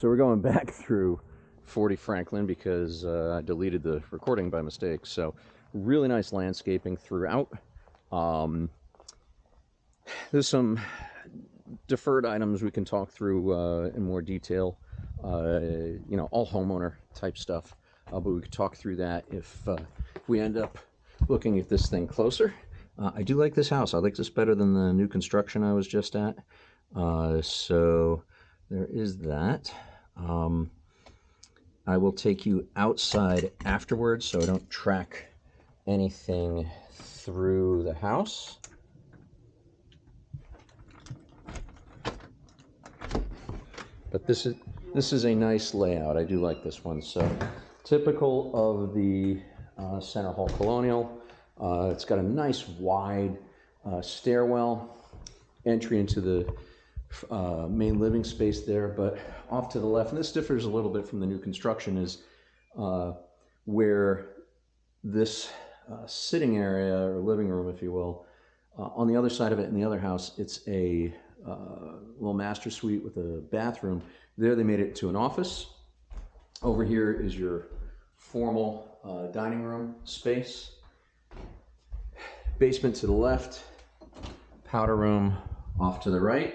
So we're going back through 40 Franklin because I deleted the recording by mistake. So really nice landscaping throughout. There's some deferred items we can talk through in more detail. All homeowner type stuff. But we could talk through that if we end up looking at this thing closer. I do like this house. I like this better than the new construction I was just at. So there is that. I will take you outside afterwards so I don't track anything through the house. But this is a nice layout. I do like this one. So typical of the Center Hall Colonial. It's got a nice wide stairwell entry into the main living space there, but off to the left, and this differs a little bit from the new construction, is where this sitting area or living room, if you will, on the other side of it in the other house, it's a little master suite with a bathroom. There they made it into an office. Over here is your formal dining room space. Basement to the left, powder room off to the right.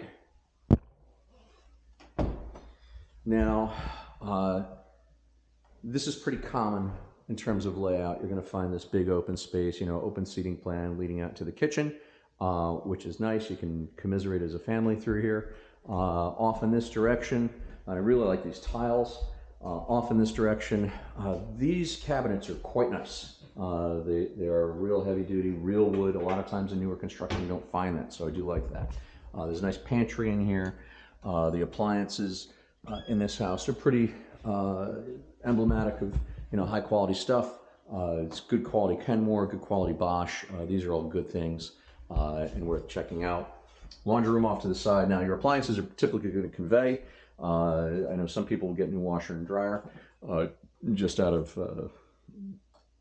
Now, this is pretty common in terms of layout. You're going to find this big open space, open seating plan leading out to the kitchen, which is nice. You can commiserate as a family through here. Off in this direction, I really like these tiles. Off in this direction, these cabinets are quite nice. They are real heavy duty, real wood. A lot of times in newer construction you don't find that, so I do like that. There's a nice pantry in here. The appliances in this house are pretty emblematic of high quality stuff. It's good quality Kenmore, good quality Bosch. These are all good things and worth checking out. Laundry room off to the side. Now your appliances are typically going to convey. I know some people will get new washer and dryer just out of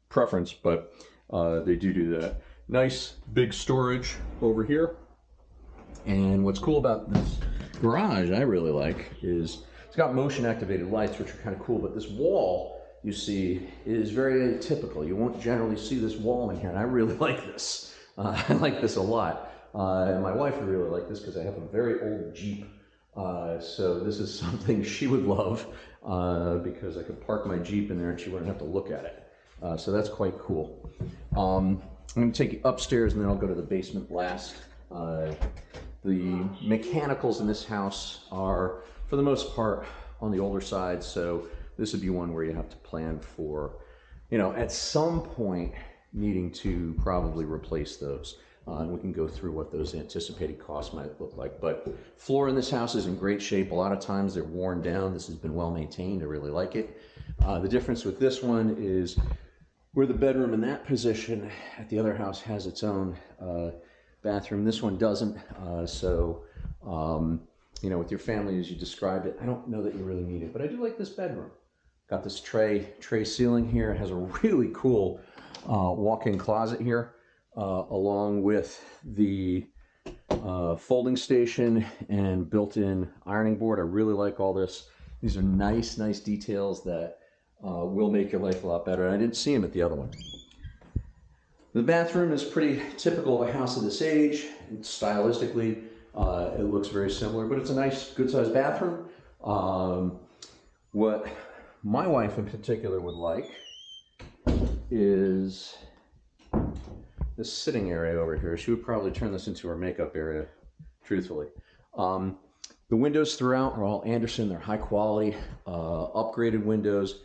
preference, but they do that. Nice big storage over here. And what's cool about this garage I really like is it's got motion activated lights, which are kind of cool, but this wall you see is very atypical. You won't generally see this wall in here, and I really like this. I like this a lot. And my wife would really like this because I have a very old Jeep. So this is something she would love because I could park my Jeep in there and she wouldn't have to look at it. So that's quite cool. I'm going to take you upstairs and then I'll go to the basement last. The mechanicals in this house are, for the most part, on the older side, so this would be one where you have to plan for, at some point needing to probably replace those. And we can go through what those anticipated costs might look like. But floor in this house is in great shape. A lot of times they're worn down. This has been well maintained. I really like it. The difference with this one is where the bedroom in that position at the other house has its own bathroom. This one doesn't. With your family as you described it, I don't know that you really need it, but I do like this bedroom. Got this tray ceiling here. It has a really cool walk-in closet here, along with the folding station and built-in ironing board. I really like all this. These are nice details that will make your life a lot better. I didn't see them at the other one. The bathroom is pretty typical of a house of this age. Stylistically, it looks very similar, but it's a nice, good-sized bathroom. What my wife in particular would like is this sitting area over here. She would probably turn this into her makeup area, truthfully. The windows throughout are all Andersen. They're high quality, upgraded windows.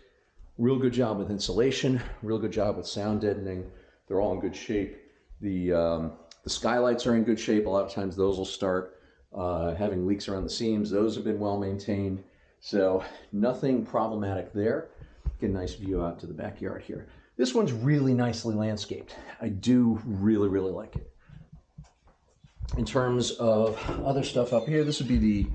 Real good job with insulation, real good job with sound deadening. They're all in good shape. The skylights are in good shape. A lot of times those will start having leaks around the seams. Those have been well maintained. So nothing problematic there. Get a nice view out to the backyard here. This one's really nicely landscaped. I do really like it. In terms of other stuff up here, this would be the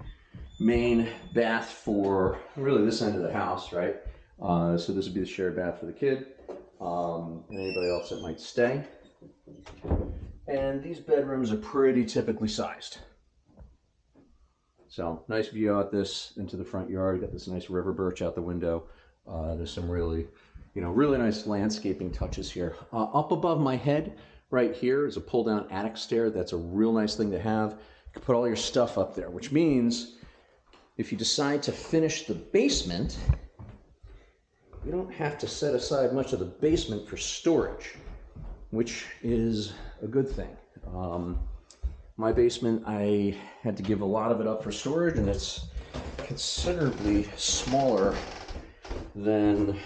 main bath for really this end of the house, right? So this would be the shared bath for the kid and anybody else that might stay. And these bedrooms are pretty typically sized. So nice view out this into the front yard. Got this nice river birch out the window. There's some really, really nice landscaping touches here. Up above my head, right here, is a pull-down attic stair. That's a real nice thing to have. You can put all your stuff up there, which means if you decide to finish the basement, you don't have to set aside much of the basement for storage, which is a good thing. My basement, I had to give a lot of it up for storage, and it's considerably smaller than,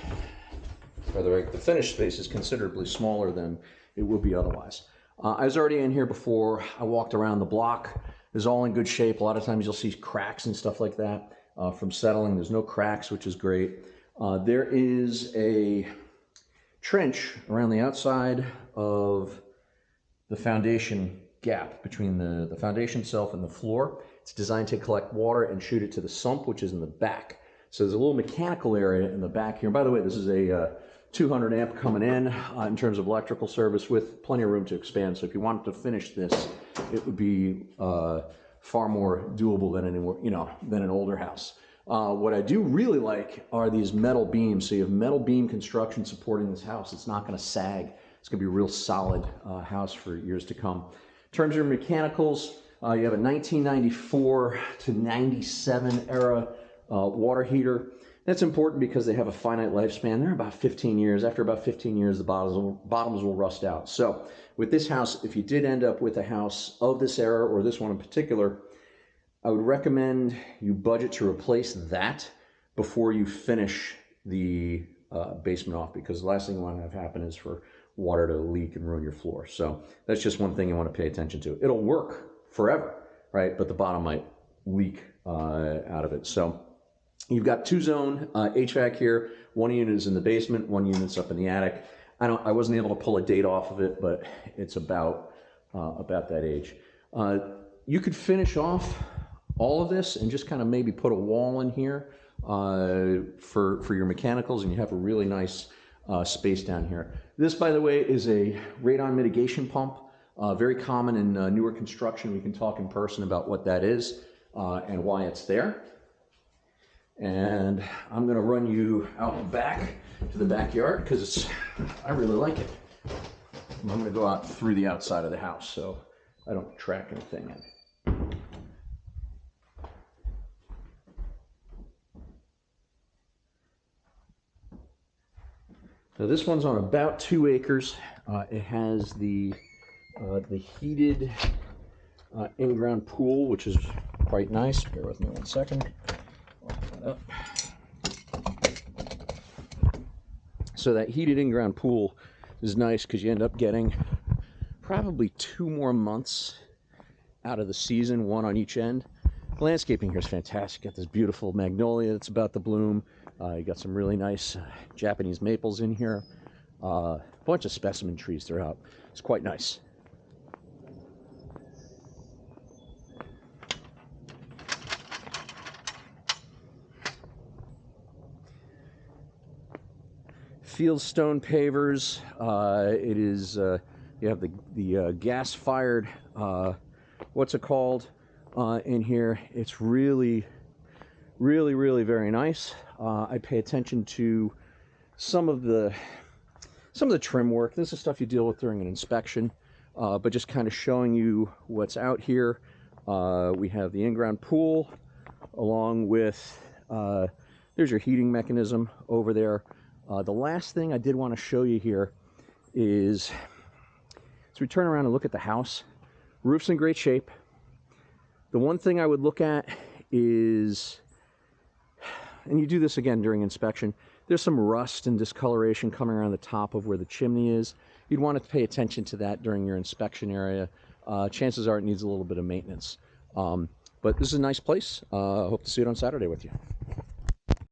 the finished space is considerably smaller than it would be otherwise. I was already in here before. I walked around the block. It's all in good shape. A lot of times you'll see cracks and stuff like that from settling. There's no cracks, which is great. There is a trench around the outside of the foundation gap between the foundation itself and the floor. It's designed to collect water and shoot it to the sump, which is in the back. So there's a little mechanical area in the back here. By the way, this is a 200 amp coming in terms of electrical service with plenty of room to expand. So if you wanted to finish this, it would be far more doable than an older house. What I do really like are these metal beams. So you have metal beam construction supporting this house. It's not going to sag. It's going to be a real solid house for years to come. In terms of mechanicals, you have a 1994 to 97 era water heater. That's important because they have a finite lifespan. They're about 15 years. After about 15 years, the bottoms will rust out. So with this house, if you did end up with a house of this era, or this one in particular, I would recommend you budget to replace that before you finish the basement off, because the last thing you want to have happen is for water to leak and ruin your floor. So that's just one thing you want to pay attention to. It'll work forever, right? But the bottom might leak out of it. So you've got two-zone HVAC here. One unit is in the basement, one unit's up in the attic. I wasn't able to pull a date off of it, but it's about that age. You could finish off all of this and just kind of maybe put a wall in here for your mechanicals, and you have a really nice space down here. This, by the way, is a radon mitigation pump, very common in newer construction. We can talk in person about what that is and why it's there. And I'm going to run you out back to the backyard because I really like it. I'm going to go out through the outside of the house so I don't track anything in. So this one's on about 2 acres. It has the heated in-ground pool, which is quite nice. Bear with me one second. Open that up. So that heated in-ground pool is nice because you end up getting probably 2 more months out of the season, one on each end. The landscaping here is fantastic. You got this beautiful magnolia that's about to bloom. You got some really nice Japanese maples in here. A bunch of specimen trees throughout. It's quite nice. Fieldstone pavers. It is you have the gas-fired what's it called in here. It's really very nice. I pay attention to some of the trim work. This is stuff you deal with during an inspection, but just kind of showing you what's out here. We have the in-ground pool along with there's your heating mechanism over there. The last thing I did want to show you here is, as we turn around and look at the house, roof's in great shape. The one thing I would look at is, and you do this again during inspection, there's some rust and discoloration coming around the top of where the chimney is. You'd want to pay attention to that during your inspection area. Chances are it needs a little bit of maintenance. But this is a nice place. Hope to see it on Saturday with you.